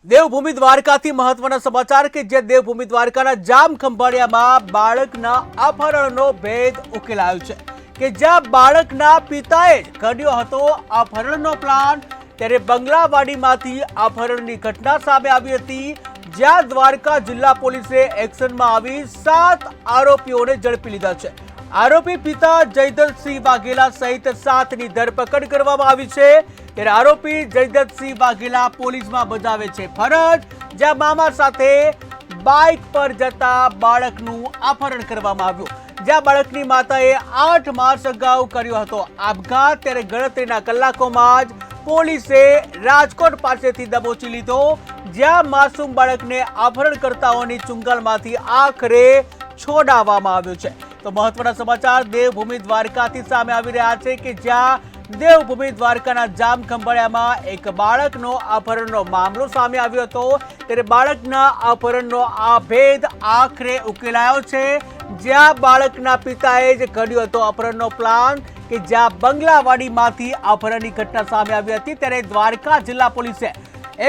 દેવભૂમિ દ્વારકાથી મહત્વના સમાચાર કે જે દેવભૂમિ દ્વારકાના જામ ખંભાળિયામાં બાળકના અપહરણનો ભેદ ઉકેલાયો છે કે જ્યાં બાળકના પિતાએ જ ઘડ્યો હતો અપહરણનો પ્લાન, ત્યારે બંગલાવાડીમાંથી અપહરણની ઘટના સામે આવી હતી, જ્યાં દ્વારકા જિલ્લા પોલીસે એક્શનમાં આવી 7 આરોપીઓને ઝડપી લીધા છે। આરોપી પિતા જયદત્તસિંહ વાઘેલા સહિત 7ની ધરપકડ કરવામાં આવી છે। ત્યારે આરોપી જયદત્તસિંહ વાઘેલા પોલીસમાં બજાવે છે ફરજ, જ્યાં મામા સાથે બાઇક પર જતા બાળકનું અપહરણ કરવામાં આવ્યું, જ્યાં બાળકની માતાએ 8 માસ અગાઉ કર્યો હતો આપઘાત। ત્યારે ગણતરીના કલાકોમાં જ પોલીસે રાજકોટ પાસેથી દબોચી લીધો, જ્યાં માસૂમ બાળકને અપહરણકર્તાઓની ચુંગાલમાંથી આખરે છોડાવવામાં આવ્યો છે। તો મહત્વના સમાચાર દેવભૂમિ દ્વારકાથી સામે આવી રહ્યા છે કે જ્યાં દેવભૂમિ દ્વારકાના જામ ખંભાળિયામાં એક બાળકનો અપહરણનો મામલો સામે આવ્યો હતો, ત્યારે બાળકના અપહરણનો આ ભેદ આખરે ઉકેલાયો છે, જ્યાં બાળકના પિતાએ જ ઘડ્યો હતો અપહરણનો પ્લાન કે જ્યાં બંગલાવાડીમાંથી અપહરણની ઘટના સામે આવી હતી। ત્યારે દ્વારકા જિલ્લા પોલીસે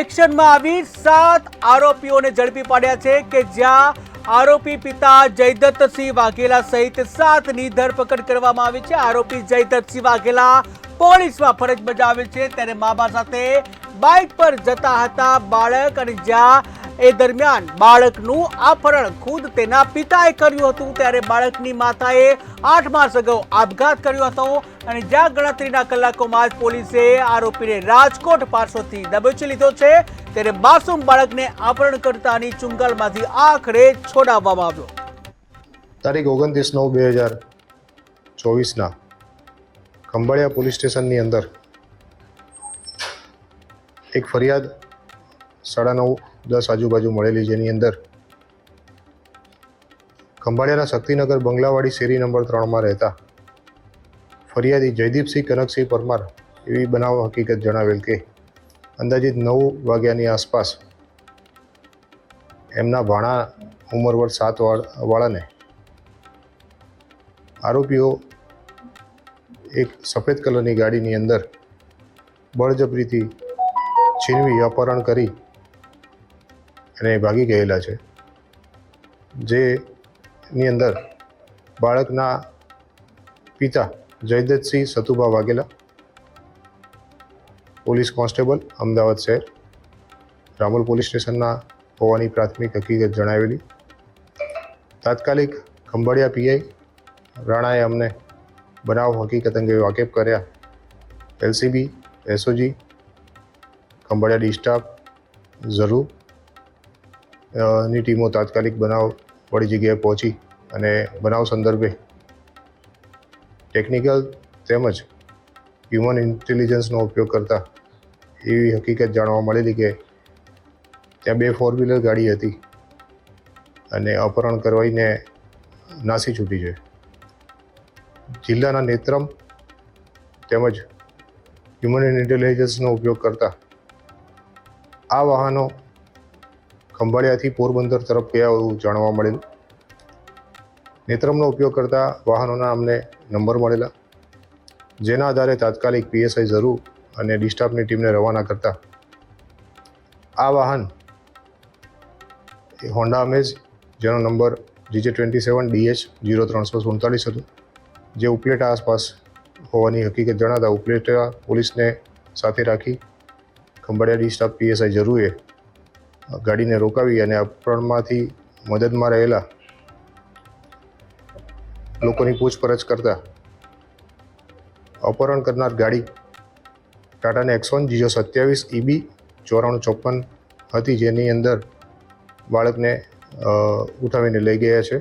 એક્શનમાં આવી 7 આરોપીઓને ઝડપી પાડ્યા છે કે જ્યાં આરોપી પિતા જયદત્તસિંહ વાઘેલા સહિત 7ની ધરપકડ કરવામાં આવી છે। આરોપી જયદત્તસિંહ વાઘેલા પોલીસમાં ફરજ બજાવે છે, ત્યારે મામા સાથે બાઇક પર જતા હતા બાળક, અને જ્યાં એ દરમિયાન બાળકનું અપહરણ ખુદ તેના પિતાએ કર્યું હતું, ત્યારે બાળકની માતાએ 8 માસ અગાઉ આપઘાત કર્યો હતો, અને જ્યાં ગણતરીના કલાકોમાં જ પોલીસે આરોપીને રાજકોટ પાસેથી દબોચી લીધો છે। ત્યારે માસૂમ બાળકને અપહરણકર્તાની ચુંગાલમાંથી આખરે છોડાવવામાં આવ્યો। તારીખ 29/9/2024 ખંભાળિયા પોલીસ સ્ટેશનની અંદર એક ફરિયાદ 9:30-10 આજુબાજુ મળેલી, જેની અંદર ખંભાળિયાના શક્તિનગર બંગલાવાડી શેરી નંબર 3માં રહેતા ફરિયાદી જયદીપસિંહ કનકસિંહ પરમાર એવી બનાવ હકીકત જણાવેલ કે અંદાજિત 9 વાગ્યાની આસપાસ એમના ભાણા ઉંમર વર્ષ 7 વાળાને આરોપીઓ એક સફેદ કલરની ગાડીની અંદર બળજબરીથી છીનવી અપહરણ કરી અને ભાગી ગયેલા છે, જેની અંદર બાળકના પિતા જયદત્તસિંહ સતુભા વાઘેલા, પોલીસ કોન્સ્ટેબલ અમદાવાદ શહેર, રામોલ પોલીસ સ્ટેશનના હોવાની પ્રાથમિક હકીકત જણાવેલી। તાત્કાલિક ખંભાળિયા પીઆઈ રાણાએ અમને બનાવ હકીકત અંગે વાકેફ કર્યા। LCB, SOG, Khambhalia D staff, ઝરૂ ની ટીમો તાત્કાલિક બનાવ વાળી જગ્યાએ પહોંચી અને બનાવ સંદર્ભે ટેકનિકલ તેમજ હ્યુમન ઇન્ટેલિજન્સનો ઉપયોગ કરતા એવી હકીકત જાણવા મળેલી કે ત્યાં 2 4 વ્હીલર ગાડી હતી અને અપહરણ કરવાઈને નાસી છૂટી છે। જિલ્લાના નેત્રમ તેમજ હ્યુમન ઇન્ટેલિજન્સનો ઉપયોગ કરતા આ વાહનો ખંભાળિયાથી પોરબંદર તરફ ગયા એવું જાણવા મળેલું। નેત્રમનો ઉપયોગ કરતા વાહનોના અમને નંબર મળેલા, જેના આધારે તાત્કાલિક પીએસઆઈ ઝરૂ અને ડી સ્ટાફની ટીમને રવાના કરતા આ વાહન હોન્ડા અમેઝ, જેનો નંબર GJ27DH0347 હતું, જે ઉપલેટા આસપાસ હોવાની હકીકત જણાતા ઉપલેટા પોલીસને સાથે રાખી ખંભાળિયા ડી સ્ટાફ પીએસઆઈ ઝરૂએ ગાડીને રોકાવી અને અપહરણમાંથી મદદમાં રહેલા લોકોની પૂછપરછ કરતા અપહરણ કરનાર ગાડી ટાટા નેક્સોન GJ27EB 9454 હતી, જેની અંદર બાળકને ઉઠાવીને લઈ ગયા છે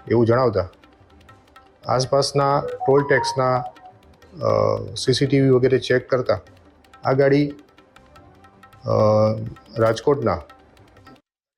એવું જણાવતા આસપાસના ટોલ ટેક્સના સીસીટીવી વગેરે ચેક કરતા આ ગાડી રાજકોટના